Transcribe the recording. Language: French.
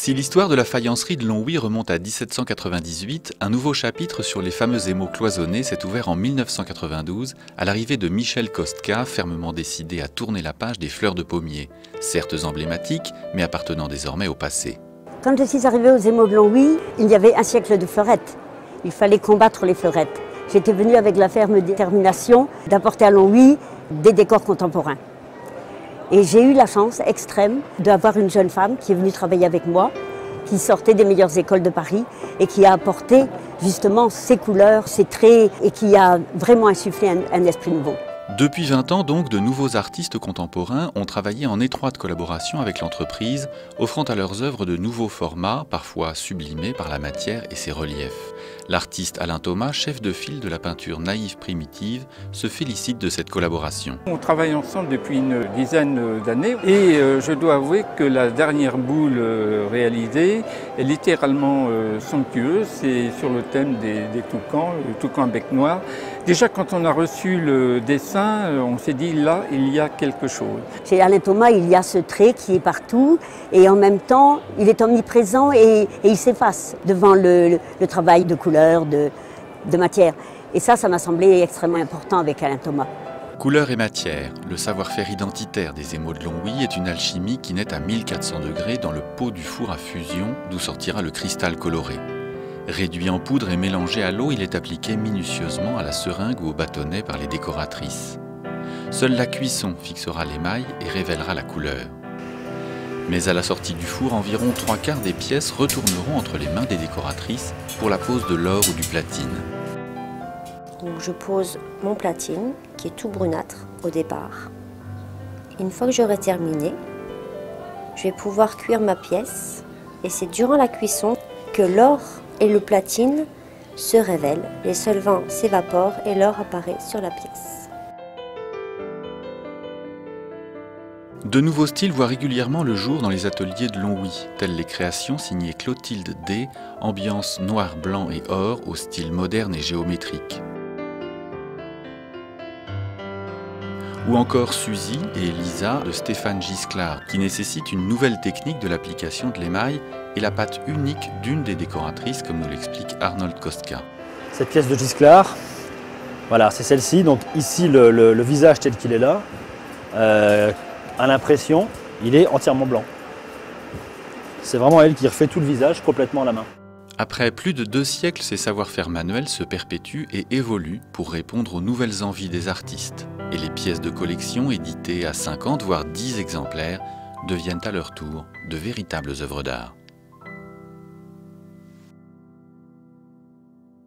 Si l'histoire de la faïencerie de Longwy remonte à 1798, un nouveau chapitre sur les fameux émaux cloisonnés s'est ouvert en 1992 à l'arrivée de Michel Kostka, fermement décidé à tourner la page des fleurs de pommier, certes emblématiques, mais appartenant désormais au passé. Quand je suis arrivée aux émaux de Longwy, il y avait un siècle de fleurettes. Il fallait combattre les fleurettes. J'étais venue avec la ferme détermination d'apporter à Longwy des décors contemporains. Et j'ai eu la chance extrême d'avoir une jeune femme qui est venue travailler avec moi, qui sortait des meilleures écoles de Paris et qui a apporté justement ses couleurs, ses traits et qui a vraiment insufflé un esprit nouveau. Depuis 20 ans donc, de nouveaux artistes contemporains ont travaillé en étroite collaboration avec l'entreprise, offrant à leurs œuvres de nouveaux formats, parfois sublimés par la matière et ses reliefs. L'artiste Alain Thomas, chef de file de la peinture naïve primitive, se félicite de cette collaboration. On travaille ensemble depuis une dizaine d'années et je dois avouer que la dernière boule réalisée est littéralement somptueuse. C'est sur le thème des toucans, le toucan à bec noir. Déjà quand on a reçu le dessin, on s'est dit là, il y a quelque chose. Chez Alain Thomas, il y a ce trait qui est partout et en même temps, il est omniprésent et il s'efface devant le travail de couleur, de matière. Et ça m'a semblé extrêmement important avec Alain Thomas. Couleur et matière, le savoir-faire identitaire des émaux de Longwy est une alchimie qui naît à 1400 degrés dans le pot du four à fusion d'où sortira le cristal coloré. Réduit en poudre et mélangé à l'eau, il est appliqué minutieusement à la seringue ou au bâtonnet par les décoratrices. Seule la cuisson fixera l'émail et révélera la couleur. Mais à la sortie du four, environ 3/4 des pièces retourneront entre les mains des décoratrices pour la pose de l'or ou du platine. Donc je pose mon platine qui est tout brunâtre au départ. Une fois que j'aurai terminé, je vais pouvoir cuire ma pièce et c'est durant la cuisson que l'or et le platine se révèlent, les solvants s'évaporent et l'or apparaît sur la pièce. De nouveaux styles voient régulièrement le jour dans les ateliers de Longwy, telles les créations signées Clotilde D, ambiance noir, blanc et or au style moderne et géométrique. Ou encore Suzy et Elisa de Stéphane Gisclard, qui nécessite une nouvelle technique de l'application de l'émail et la pâte unique d'une des décoratrices, comme nous l'explique Arnold Kostka. Cette pièce de Gisclard, voilà, c'est celle-ci. Donc ici, le visage tel qu'il est là, à l'impression, il est entièrement blanc. C'est vraiment elle qui refait tout le visage complètement à la main. Après plus de 2 siècles, ces savoir-faire manuels se perpétuent et évoluent pour répondre aux nouvelles envies des artistes. Et les pièces de collection éditées à 50 voire 10 exemplaires deviennent à leur tour de véritables œuvres d'art.